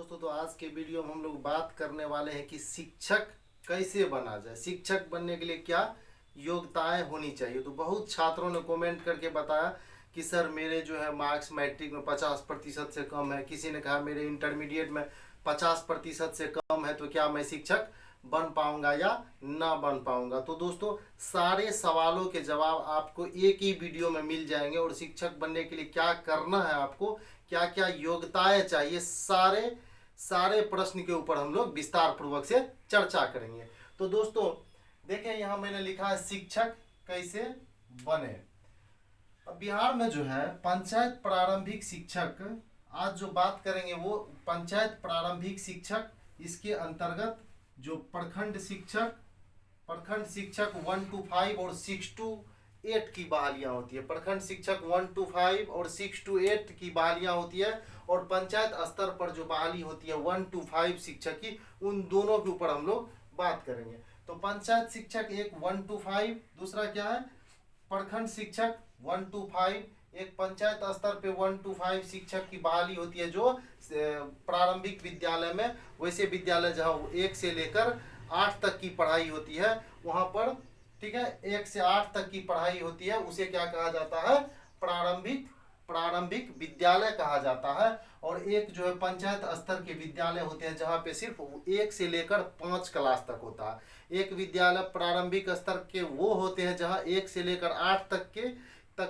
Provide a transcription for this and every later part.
दोस्तों, तो आज के वीडियो में हम लोग बात करने वाले हैं कि शिक्षक कैसे बना जाए। शिक्षक बनने के लिए क्या योग्यताएं होनी चाहिए। तो बहुत छात्रों ने कमेंट करके बताया कि सर मेरे जो है मार्क्स मैट्रिक में 50% से कम है। किसी ने कहा मेरे इंटरमीडिएट में 50% से कम है, तो क्या मैं शिक्षक बन पाऊंगा या ना बन पाऊंगा। तो दोस्तों, सारे सवालों के जवाब आपको एक ही वीडियो में मिल जाएंगे और शिक्षक बनने के लिए क्या करना है, आपको क्या क्या योग्यताएं चाहिए, सारे सारे प्रश्न के ऊपर हम लोग विस्तार पूर्वक से चर्चा करेंगे। तो दोस्तों देखें, यहाँ मैंने लिखा है शिक्षक कैसे बने। अब बिहार में जो है पंचायत प्रारंभिक शिक्षक, आज जो बात करेंगे वो पंचायत प्रारंभिक शिक्षक, इसके अंतर्गत जो प्रखंड शिक्षक 1 to 5 और 6 to 8 की बहालियां होती है। प्रखंड शिक्षक 1 to 5 और 6 to 8 की बहालियां होती है, और पंचायत स्तर पर जो बहाली होती है 1 to 5 शिक्षक की, उन दोनों के ऊपर हम लोग बात करेंगे। तो पंचायत शिक्षक एक 1 to 5, दूसरा क्या है प्रखंड शिक्षक 1 to 5। एक पंचायत स्तर पे 1 to 5 शिक्षक की बहाली होती है जो प्रारंभिक विद्यालय में, वैसे विद्यालय जहाँ 1 से लेकर 8 तक की पढ़ाई होती है वहाँ पर, ठीक है, 1 से 8 तक की पढ़ाई होती है, उसे क्या कहा जाता है, प्रारंभिक विद्यालय कहा जाता है। और एक जो है पंचायत स्तर के विद्यालय होते हैं जहाँ पे सिर्फ 1 से लेकर 5 क्लास तक होता है। एक विद्यालय प्रारंभिक स्तर के वो होते हैं जहाँ 1 से लेकर 8 तक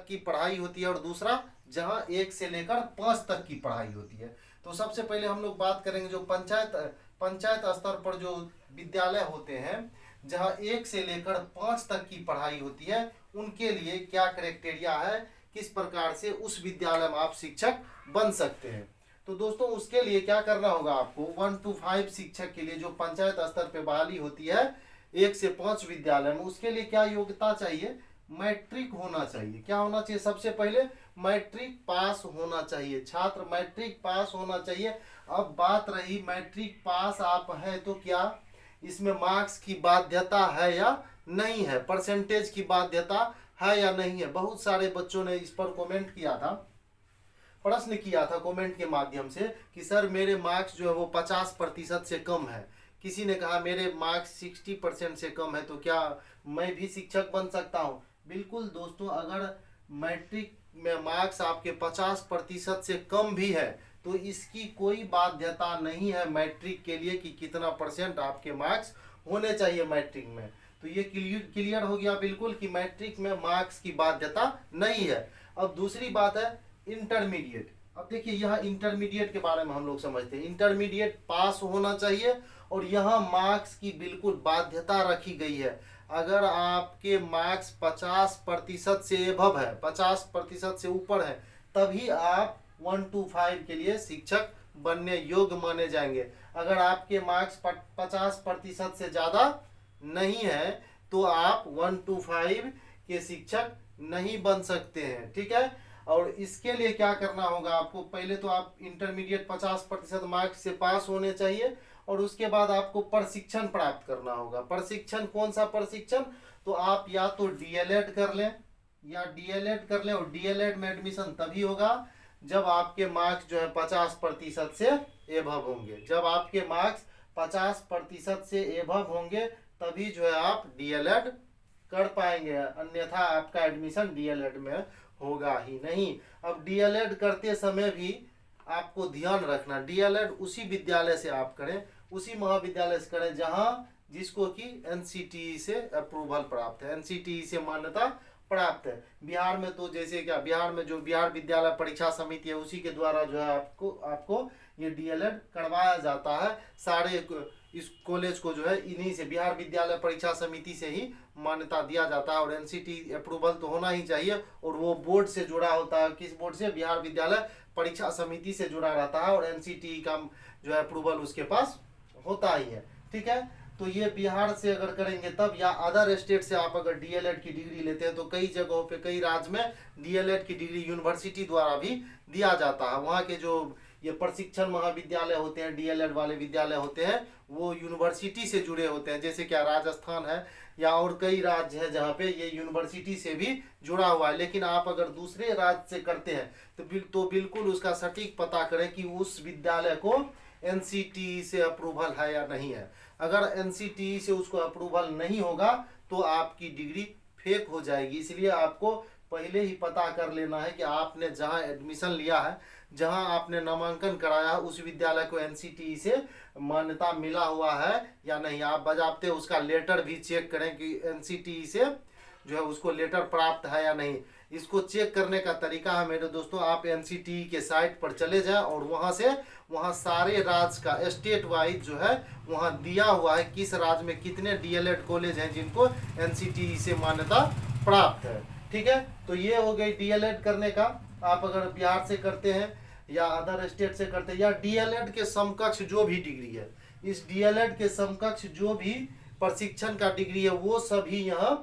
की पढ़ाई होती है, और दूसरा जहाँ 1 से लेकर 5 तक की पढ़ाई होती है। तो सबसे पहले हम लोग बात करेंगे जो पंचायत स्तर पर जो विद्यालय होते हैं जहाँ 1 से लेकर 5 तक की पढ़ाई होती है, उनके लिए क्या क्राइटेरिया है, किस प्रकार से उस विद्यालय में आप शिक्षक बन सकते हैं। तो दोस्तों उसके लिए क्या करना होगा, आपको 1 to 5 शिक्षक के लिए जो पंचायत स्तर पे बहाली होती है 1 से 5 विद्यालय में, उसके लिए क्या योग्यता चाहिए, मैट्रिक होना चाहिए। क्या होना चाहिए, सबसे पहले मैट्रिक पास होना चाहिए, छात्र मैट्रिक पास होना चाहिए। अब बात रही मैट्रिक पास आप है तो क्या इसमें मार्क्स की बाध्यता है या नहीं है, परसेंटेज की बाध्यता है या नहीं है। बहुत सारे बच्चों ने इस पर कमेंट किया था, प्रश्न किया था कमेंट के माध्यम से कि सर मेरे मार्क्स जो है वो 50% से कम है। किसी ने कहा मेरे मार्क्स 60% से कम है, तो क्या मैं भी शिक्षक बन सकता हूँ। बिल्कुल दोस्तों, अगर मैट्रिक में मार्क्स आपके 50% से कम भी है तो इसकी कोई बाध्यता नहीं है मैट्रिक के लिए कि कितना परसेंट आपके मार्क्स होने चाहिए मैट्रिक में। तो ये क्लियर हो गया बिल्कुल कि मैट्रिक में मार्क्स की बाध्यता नहीं है। अब दूसरी बात है इंटरमीडिएट। अब देखिए यहाँ इंटरमीडिएट के बारे में हम लोग समझते हैं, इंटरमीडिएट पास होना चाहिए, और यहाँ मार्क्स की बिल्कुल बाध्यता रखी गई है। अगर आपके मार्क्स 50% से एबव है, 50% से ऊपर है, तभी आप 1 to 5 के लिए शिक्षक बनने योग्य माने जाएंगे। अगर आपके मार्क्स 50% से ज़्यादा नहीं है तो आप 1 to 5 के शिक्षक नहीं बन सकते हैं, ठीक है। और इसके लिए क्या करना होगा आपको, पहले तो आप इंटरमीडिएट 50% मार्क्स से पास होने चाहिए, और उसके बाद आपको प्रशिक्षण प्राप्त करना होगा। प्रशिक्षण कौन सा प्रशिक्षण, तो आप या तो डीएलएड कर लें और डीएलएड में एडमिशन तभी होगा जब आपके मार्क्स जो है 50% से एबव होंगे। जब आपके मार्क्स 50% से एबव होंगे तभी जो है आप डीएलएड कर पाएंगे, अन्यथा आपका एडमिशन डीएलएड में होगा ही नहीं। अब डीएलएड करते समय भी आपको ध्यान रखना, डीएलएड उसी विद्यालय से आप करें, उसी महाविद्यालय से करें जहां जिसको कि एनसीटीई से अप्रूवल प्राप्त है, एनसीटीई से मान्यता प्राप्त है। बिहार में तो जैसे क्या, बिहार में जो बिहार विद्यालय परीक्षा समिति है उसी के द्वारा जो है आपको ये डीएलएड करवाया जाता है। सारे इस कॉलेज को जो है इन्हीं से, बिहार विद्यालय परीक्षा समिति से ही मान्यता दिया जाता है, और एनसीटी अप्रूवल तो होना ही चाहिए, और वो बोर्ड से जुड़ा होता है। किस बोर्ड से, बिहार विद्यालय परीक्षा समिति से जुड़ा रहता है, और एनसीटी का जो है अप्रूवल उसके पास होता ही है, ठीक है। तो ये बिहार से अगर करेंगे तब, या अदर स्टेट से आप अगर डीएलएड की डिग्री लेते हैं तो कई जगहों पे, कई राज्य में डीएलएड की डिग्री यूनिवर्सिटी द्वारा भी दिया जाता है। वहाँ के जो ये प्रशिक्षण महाविद्यालय होते हैं, डीएलएड वाले विद्यालय होते हैं, वो यूनिवर्सिटी से जुड़े होते हैं। जैसे क्या राजस्थान है या और कई राज्य है जहाँ पे ये यूनिवर्सिटी से भी जुड़ा हुआ है। लेकिन आप अगर दूसरे राज्य से करते हैं तो बिल्कुल उसका सटीक पता करें कि उस विद्यालय को एनसीटीई से अप्रूवल है या नहीं है। अगर एनसीटीई से उसको अप्रूवल नहीं होगा तो आपकी डिग्री फेक हो जाएगी। इसलिए आपको पहले ही पता कर लेना है कि आपने जहां एडमिशन लिया है, जहां आपने नामांकन कराया है, उस विद्यालय को एनसीटीई से मान्यता मिला हुआ है या नहीं। आप बजाबते उसका लेटर भी चेक करें कि एनसीटीई से जो है उसको लेटर प्राप्त है या नहीं। इसको चेक करने का तरीका है मेरे दोस्तों, आप एनसीटीई के साइट पर चले जाएं और वहाँ सारे राज्य का स्टेट वाइज जो है वहाँ दिया हुआ है किस राज्य में कितने डीएलएड कॉलेज हैं जिनको एनसीटीई से मान्यता प्राप्त है। ठीक है, तो ये हो गई डीएलएड करने का। आप अगर बिहार से करते हैं या अदर स्टेट से करते हैं या डीएलएड के समकक्ष जो भी डिग्री है, इस डीएलएड के समकक्ष जो भी प्रशिक्षण का डिग्री है वो सभी यहाँ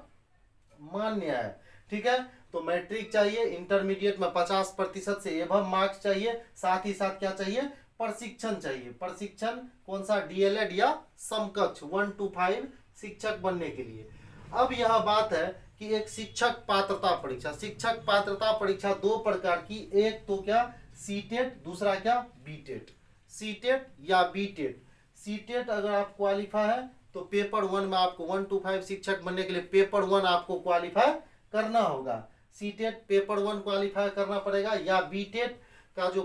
मान्य है। ठीक है, तो मैट्रिक चाहिए, इंटरमीडिएट में 50% से एबव मार्क्स चाहिए, साथ ही साथ क्या चाहिए, प्रशिक्षण चाहिए। प्रशिक्षण कौन सा, डीएलएड या समकक्ष 1 to 5 शिक्षक बनने के लिए। अब यह बात है कि एक शिक्षक पात्रता परीक्षा, शिक्षक पात्रता परीक्षा दो प्रकार की, एक तो क्या सीटेट, दूसरा क्या बीटेट। सीटेट या बीटेट। सीटेट अगर आप क्वालिफाई है तो पेपर 1 में आपको 1 to 5 शिक्षक बनने के लिए पेपर 1 आपको क्वालिफाई करना होगा। सीटेट पेपर 1 क्वालिफाई करना पड़ेगा, या बीटेट का जो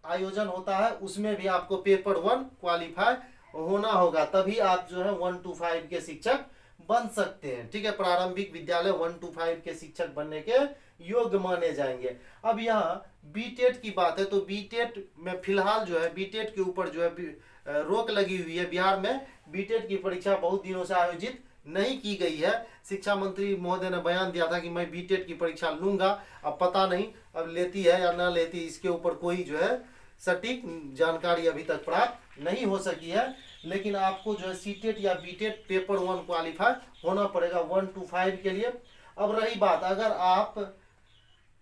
आयोजन होता है उसमें भी आपको पेपर 1 क्वालिफाई होना होगा, तभी आप जो है 1 to 5 के शिक्षक बन सकते हैं। ठीक है, प्रारंभिक विद्यालय 1 to 5 के शिक्षक बनने के योग्य माने जाएंगे। अब यहाँ बीटेट की बात है तो बीटेट में फिलहाल जो है बीटेट के ऊपर जो है रोक लगी हुई है। बिहार में बीटेट की परीक्षा बहुत दिनों से आयोजित नहीं की गई है। शिक्षा मंत्री महोदय ने बयान दिया था कि मैं बीटेट की परीक्षा लूंगा, अब पता नहीं अब लेती है या ना लेती, इसके ऊपर कोई जो है सटीक जानकारी अभी तक प्राप्त नहीं हो सकी है। लेकिन आपको जो है सीटेट या बीटेट पेपर 1 क्वालिफाई होना पड़ेगा 1 to 5 के लिए। अब रही बात, अगर आप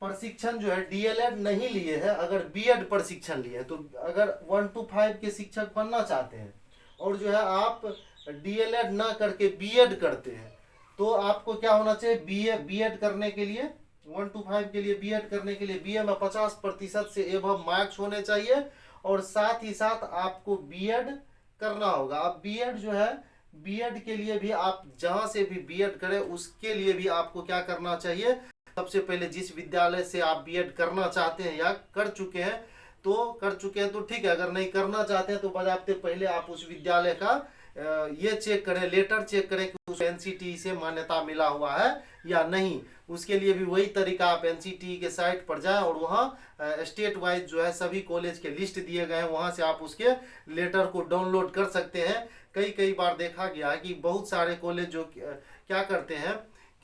प्रशिक्षण जो है डीएलएड नहीं लिए हैं, अगर बीएड प्रशिक्षण लिए हैं, तो अगर 1 to 5 के शिक्षक बनना चाहते हैं और जो है आप डीएलएड ना करके बीएड करते हैं, तो आपको क्या होना चाहिए, बीएड करने के लिए 1 to 5 के लिए बीएड करने के लिए बीए में 50% से एबव मार्क्स होने चाहिए और साथ ही साथ आपको बीएड करना होगा। अब बीएड जो है, बीएड के लिए भी आप जहां से भी बीएड करें उसके लिए भी आपको क्या करना चाहिए, सबसे पहले जिस विद्यालय से आप बीएड करना चाहते हैं या कर चुके हैं तो ठीक है, अगर नहीं करना चाहते हैं तो बजाते पहले आप उस विद्यालय का ये चेक करें, लेटर चेक करें कि उस एनसीटीई से मान्यता मिला हुआ है या नहीं। उसके लिए भी वही तरीका, आप एनसीटीई के साइट पर जाएं और वहाँ स्टेट वाइज जो है सभी कॉलेज के लिस्ट दिए गए हैं, वहाँ से आप उसके लेटर को डाउनलोड कर सकते हैं। कई बार देखा गया है कि बहुत सारे कॉलेज जो क्या करते हैं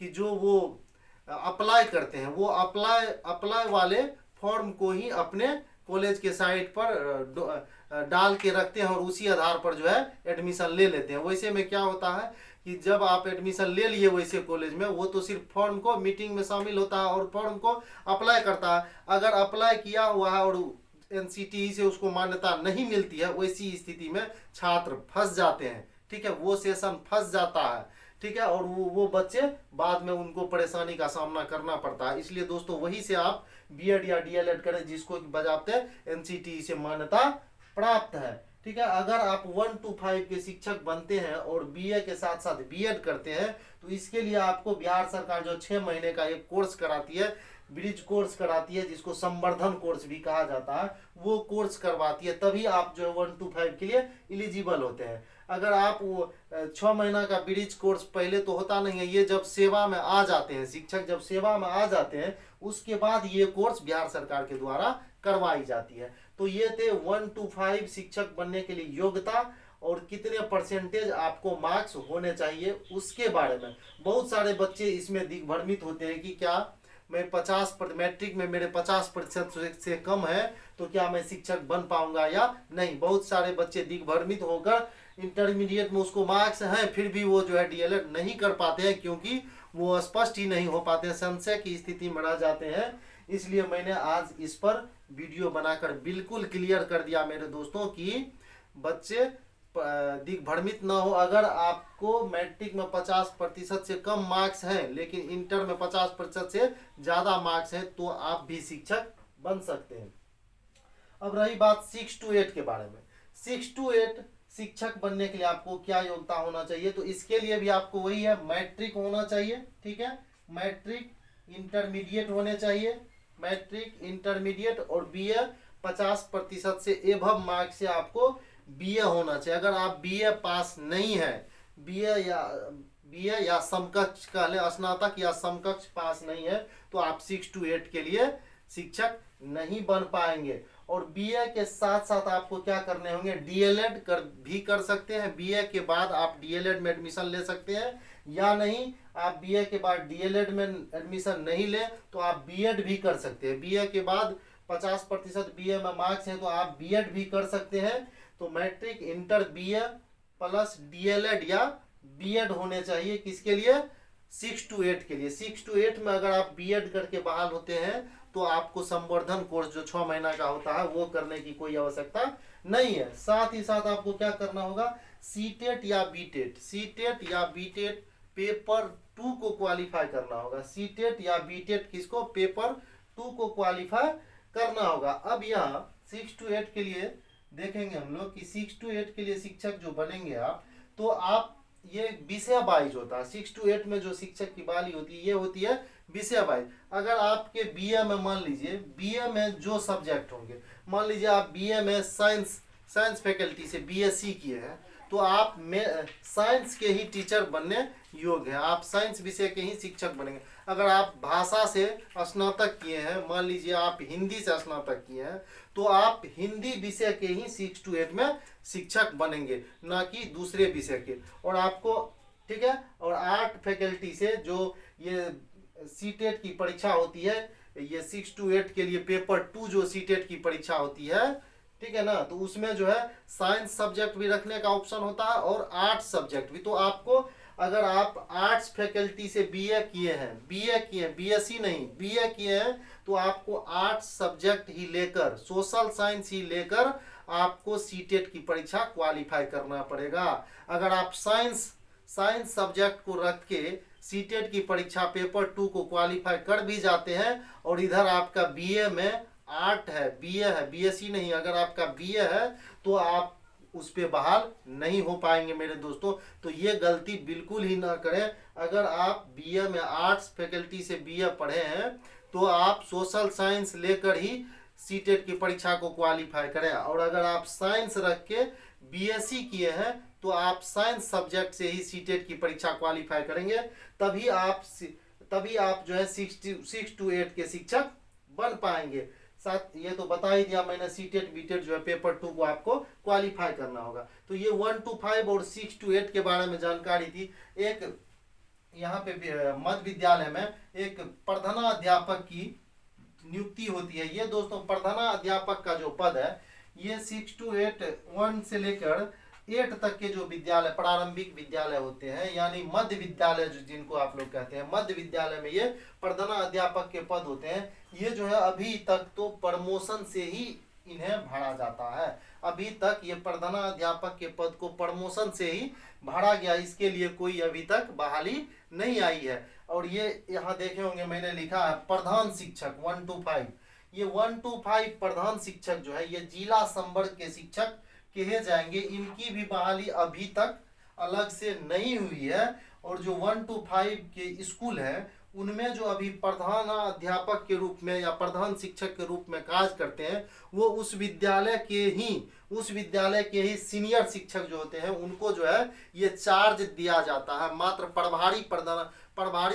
कि जो वो अप्लाई करते हैं, वो अप्लाई वाले फॉर्म को ही अपने कॉलेज के साइट पर डाल के रखते हैं और उसी आधार पर जो है एडमिशन ले लेते हैं। वैसे में क्या होता है कि जब आप एडमिशन ले लिए वैसे कॉलेज में, वो तो सिर्फ फॉर्म को मीटिंग में शामिल होता है और फॉर्म को अप्लाई करता है। अगर अप्लाई किया हुआ है और एनसीटीई से उसको मान्यता नहीं मिलती है, वैसी स्थिति में छात्र फंस जाते हैं। ठीक है, वो सेशन फंस जाता है। ठीक है, और वो बच्चे बाद में उनको परेशानी का सामना करना पड़ता है। इसलिए दोस्तों वही से आप बीएड या डीएलएड करें जिसको बजाते एनसीटीई से मान्यता प्राप्त है। ठीक है, अगर आप 1 to 5 के शिक्षक बनते हैं और बीए के साथ साथ बीएड करते हैं तो इसके लिए आपको बिहार सरकार जो 6 महीने का एक कोर्स कराती है, ब्रिज कोर्स कराती है, जिसको संवर्धन कोर्स भी कहा जाता है, वो कोर्स करवाती है, तभी आप जो 1 to 5 के लिए एलिजिबल होते हैं। अगर आप वो 6 महीना का ब्रिज कोर्स पहले तो होता नहीं है, ये जब सेवा में आ जाते हैं, शिक्षक जब सेवा में आ जाते हैं उसके बाद ये कोर्स बिहार सरकार के द्वारा करवाई जाती है। तो ये थे 1 to 5 शिक्षक बनने के लिए योग्यता और कितने परसेंटेज आपको मार्क्स होने चाहिए उसके बारे में। बहुत सारे बच्चे इसमें दिग्भ्रमित होते हैं कि क्या मैं 50% मैट्रिक में मेरे 50% से कम है तो क्या मैं शिक्षक बन पाऊंगा या नहीं। बहुत सारे बच्चे दिग्भ्रमित होकर इंटरमीडिएट में उसको मार्क्स हैं फिर भी वो जो है डीएलएड नहीं कर पाते हैं, क्योंकि वो स्पष्ट ही नहीं हो पाते हैं, संशय की स्थिति में रह जाते हैं। इसलिए मैंने आज इस पर वीडियो बनाकर बिल्कुल क्लियर कर दिया मेरे दोस्तों कि बच्चे दिग्भ्रमित ना हो। अगर आपको मैट्रिक में 50% से कम मार्क्स हैं लेकिन इंटर में 50% से ज़्यादा मार्क्स हैं तो आप भी शिक्षक बन सकते हैं। अब रही बात 6 to 8 के बारे में। 6 to 8 शिक्षक बनने के लिए आपको क्या योग्यता होना चाहिए, तो इसके लिए भी आपको वही है, मैट्रिक होना चाहिए, ठीक है, मैट्रिक इंटरमीडिएट होने चाहिए, मैट्रिक इंटरमीडिएट, और बीए 50% से एभव मार्क्स से आपको बीए होना चाहिए। अगर आप बीए पास नहीं है, बीए या समकक्ष कह ले, स्नातक या समकक्ष पास नहीं है, तो आप 6 to 8 के लिए शिक्षक नहीं बन पाएंगे। और बीए के साथ साथ आपको क्या करने होंगे, डीएलएड भी कर सकते हैं। बीए के बाद आप डीएलएड में एडमिशन ले सकते हैं, या नहीं आप बीए के बाद डीएलएड में एडमिशन नहीं ले तो आप बीएड भी कर सकते हैं। बीए के बाद 50% बीए में मार्क्स है तो आप बीएड भी कर सकते हैं। तो matric inter BA plus DElEd या बीएड होने चाहिए, किसके लिए, 6 to 8 के लिए। 6 to 8 में अगर आप बीएड करके बहाल होते हैं तो आपको संवर्धन कोर्स जो 6 महीना का होता है वो करने की कोई आवश्यकता नहीं है। साथ ही साथ आपको क्या करना होगा, सीटेट या बीटेट, सीटेट या बीटेट पेपर 2 को क्वालिफाई करना होगा। सीटेट या बीटेट किसको, पेपर 2 को क्वालिफाई करना होगा। अब यहाँ 6 to 8 के लिए देखेंगे हम लोग कि 6 to 8 के लिए शिक्षक जो बनेंगे आप, तो आप ये विषय वाइज होता है। 6 to 8 में जो शिक्षक की बहाली होती है ये होती है विषय वाइज। अगर आपके बीए में मान लीजिए, बीए में जो सब्जेक्ट होंगे, मान लीजिए आप बीए में साइंस फैकल्टी से बीएससी किए हैं, तो आप में साइंस के ही टीचर बनने योग्य हैं, आप साइंस विषय के ही शिक्षक बनेंगे। अगर आप भाषा से स्नातक किए हैं, मान लीजिए आप हिंदी से स्नातक किए हैं, तो आप हिंदी विषय के ही 6 to 8 में शिक्षक बनेंगे, ना कि दूसरे विषय के। और आपको, ठीक है, और आर्ट फैकल्टी से जो ये सीटेट की परीक्षा होती है, ये 6 to 8 के लिए पेपर 2 जो सीटेट की परीक्षा होती है, ठीक है ना, तो उसमें जो है साइंस सब्जेक्ट भी रखने का ऑप्शन होता है और आर्ट्स सब्जेक्ट भी। तो आपको, अगर आप आर्ट्स फैकल्टी से बीए किए हैं, बीएससी नहीं, बीए किए हैं, तो आपको आर्ट्स सब्जेक्ट ही लेकर, सोशल साइंस ही लेकर आपको सीटेट की परीक्षा क्वालिफाई करना पड़ेगा। अगर आप साइंस सब्जेक्ट को रख के सीटेट की परीक्षा पेपर 2 को क्वालिफाई कर भी जाते हैं, और इधर आपका बीए में आर्ट है, बीए है, बीएससी नहीं, अगर आपका बीए है तो आप उस पे बहाल नहीं हो पाएंगे मेरे दोस्तों। तो ये गलती बिल्कुल ही ना करें। अगर आप बीए में आर्ट्स फैकल्टी से बीए पढ़े हैं तो आप सोशल साइंस लेकर ही सीटेट की परीक्षा को क्वालिफाई करें, और अगर आप साइंस रख के बीएससी किए हैं तो आप साइंस सब्जेक्ट से ही सीटेट की परीक्षा क्वालिफाई करेंगे, तभी आप जो है 6 to 8 के शिक्षक बन पाएंगे। साथ ये तो बता ही दिया मैंने, सीटेट बीटेट जो है पेपर 2 को आपको क्वालिफाई करना होगा। तो ये 1 to 5 और 6 to 8 के बारे में जानकारी थी। एक यहाँ पे मध्य विद्यालय में एक प्रधानाध्यापक की नियुक्ति होती है। ये दोस्तों प्रधानाध्यापक का जो पद है, ये 6 to 8 1 से लेकर 8 तक के जो विद्यालय, प्रारंभिक विद्यालय होते हैं, यानी मध्य विद्यालय जो जिनको आप लोग कहते हैं, मध्य विद्यालय में ये प्रधानाध्यापक के पद होते हैं। ये जो है अभी तक तो प्रमोशन से ही इन्हें भरा जाता है। अभी तक ये प्रधानाध्यापक के पद को प्रमोशन से ही भरा गया, इसके लिए कोई अभी तक बहाली नहीं आई है। और ये यहाँ देखे होंगे मैंने लिखा है प्रधान शिक्षक 1 to 5। ये 1 to 5 प्रधान शिक्षक जो है ये जिला संवर्ग के शिक्षक कहे जाएंगे। इनकी भी बहाली अभी तक अलग से नहीं हुई है। और जो 1 to 5 के स्कूल है उनमें जो अभी प्रधानाध्यापक के रूप में या प्रधान शिक्षक के रूप में कार्य करते हैं, वो उस विद्यालय के ही सीनियर शिक्षक जो होते हैं उनको जो है ये चार्ज दिया जाता है। मात्र प्रभारी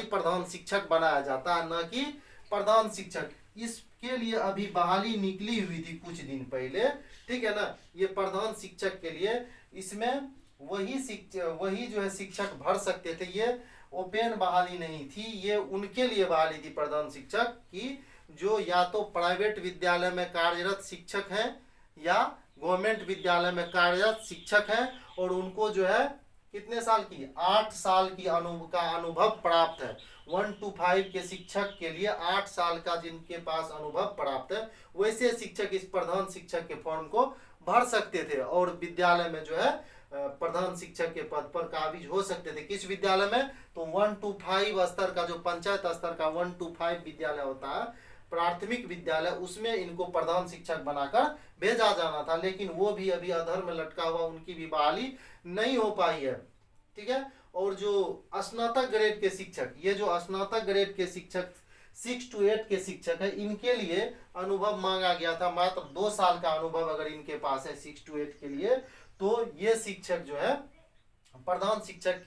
प्रधान शिक्षक बनाया जाता है, न कि प्रधान शिक्षक। इसके लिए अभी बहाली निकली हुई थी कुछ दिन पहले, ठीक है ना। ये प्रधान शिक्षक के लिए इसमें वही जो है शिक्षक भर सकते थे। ये ओपन बहाली नहीं थी, ये उनके लिए बहाली थी प्रधान शिक्षक की जो या तो प्राइवेट विद्यालय में कार्यरत शिक्षक हैं या गवर्नमेंट विद्यालय में कार्यरत शिक्षक हैं, और उनको जो है कितने साल की, 8 साल की अनुभव प्राप्त है। 1 to 5 के शिक्षक के लिए 8 साल का जिनके पास अनुभव प्राप्त है, वैसे शिक्षक इस प्रधान शिक्षक के फॉर्म को भर सकते थे और विद्यालय में जो है प्रधान शिक्षक के पद पर काबिज हो सकते थे। किस विद्यालय में, तो 1 to 5 स्तर का जो पंचायत स्तर का 1 to 5 विद्यालय होता है, प्राथमिक विद्यालय, उसमें इनको प्रधान शिक्षक बनाकर भेजा जाना था, लेकिन वो भी अभी अधर में लटका हुआ, उनकी भी बहाली नहीं हो पाई है। ठीक है। और जो स्नातक ग्रेड के शिक्षक, ये जो स्नातक ग्रेड के शिक्षक 6 to 8 के शिक्षक है, इनके लिए अनुभव मांगा गया था, मात्र 2 साल का अनुभव अगर इनके पास है 6 to 8 के लिए, तो ये शिक्षक जो है प्रधान शिक्षक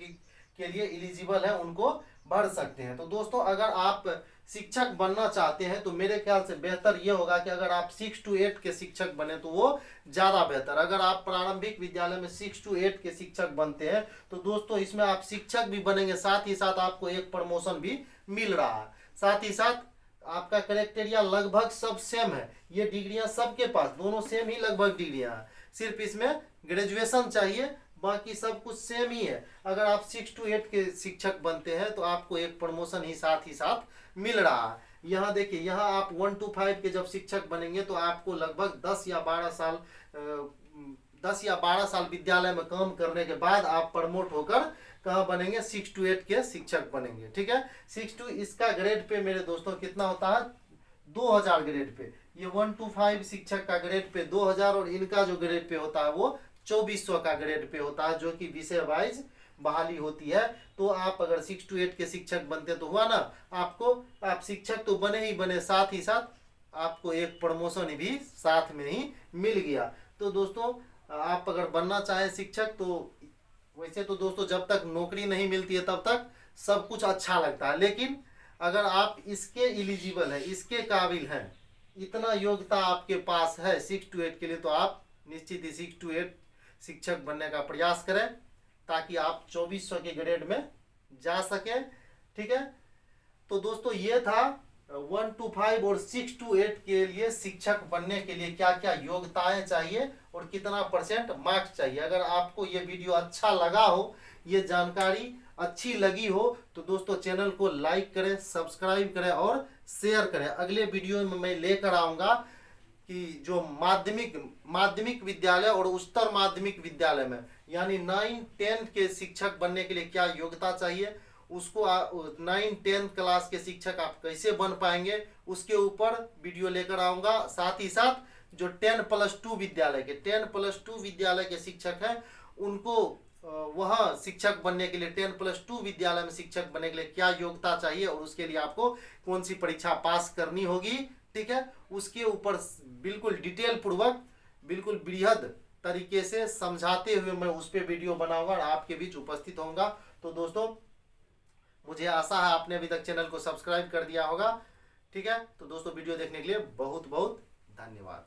के लिए एलिजिबल है, उनको भर सकते हैं। तो दोस्तों अगर आप शिक्षक बनना चाहते हैं तो मेरे ख्याल से बेहतर ये होगा कि अगर आप 6 to 8 के शिक्षक बने तो वो ज़्यादा बेहतर। अगर आप प्रारंभिक विद्यालय में 6 to 8 के शिक्षक बनते हैं तो दोस्तों इसमें आप शिक्षक भी बनेंगे, साथ ही साथ आपको एक प्रमोशन भी मिल रहा है, साथ ही साथ आपका क्राइटेरिया लगभग सब सेम है। ये डिग्रियां सबके पास दोनों सेम ही लगभग डिग्रियां हैं, सिर्फ इसमें ग्रेजुएशन चाहिए, बाकी सब कुछ सेम ही है। अगर आप 6 to 8 के शिक्षक बनते हैं तो आपको एक प्रमोशन ही साथ मिल रहा है। यहाँ देखिए, यहाँ आप 1 to 5 के जब शिक्षक बनेंगे तो आपको लगभग 10 या 12 साल विद्यालय में काम करने के बाद आप प्रमोट होकर कहाँ बनेंगे, 6 to 8 के शिक्षक बनेंगे। ठीक है। 6 to इसका ग्रेड पे मेरे दोस्तों कितना होता है, 2000 ग्रेड पे। ये 1 to 5 शिक्षक का ग्रेड पे 2000 और इनका जो ग्रेड पे होता है वो 2400 का ग्रेड पे होता है, जो कि विषय वाइज बहाली होती है। तो आप अगर 6 to 8 के शिक्षक बनते तो हुआ ना, आप शिक्षक तो बने ही बने, साथ ही साथ आपको एक प्रमोशन भी साथ में ही मिल गया। तो दोस्तों आप अगर बनना चाहें शिक्षक, तो वैसे तो दोस्तों जब तक नौकरी नहीं मिलती है तब तक सब कुछ अच्छा लगता है, लेकिन अगर आप इसके एलिजिबल है, इसके काबिल हैं, इतना योग्यता आपके पास है 6 to 8 के लिए, तो आप निश्चित ही 6 to 8 शिक्षक बनने का प्रयास करें ताकि आप 2400 के ग्रेड में जा सके। ठीक है। तो दोस्तों ये था 1 to 5 और 6 to 8 के लिए शिक्षक बनने के लिए क्या क्या योग्यताएं चाहिए और कितना % मार्क्स चाहिए। अगर आपको ये वीडियो अच्छा लगा हो, ये जानकारी अच्छी लगी हो, तो दोस्तों चैनल को लाइक करें, सब्सक्राइब करें और शेयर करें। अगले वीडियो में मैं लेकर आऊँगा कि जो माध्यमिक विद्यालय और उच्चतर माध्यमिक विद्यालय में यानी 9-10 के शिक्षक बनने के लिए क्या योग्यता चाहिए, उसको 9-10 क्लास के शिक्षक आप कैसे बन पाएंगे, उसके ऊपर वीडियो लेकर आऊँगा। साथ ही साथ जो 10+2 विद्यालय के शिक्षक हैं, उनको वहाँ शिक्षक बनने के लिए 10+2 विद्यालय में शिक्षक बनने के लिए क्या योग्यता चाहिए और उसके लिए आपको कौन सी परीक्षा पास करनी होगी। ठीक है। उसके ऊपर बिल्कुल डिटेल पूर्वक, बिल्कुल बृहद तरीके से समझाते हुए मैं उस पर वीडियो बनाऊंगा और आपके बीच उपस्थित होऊंगा। तो दोस्तों मुझे आशा है आपने अभी तक चैनल को सब्सक्राइब कर दिया होगा। ठीक है। तो दोस्तों वीडियो देखने के लिए बहुत बहुत धन्यवाद।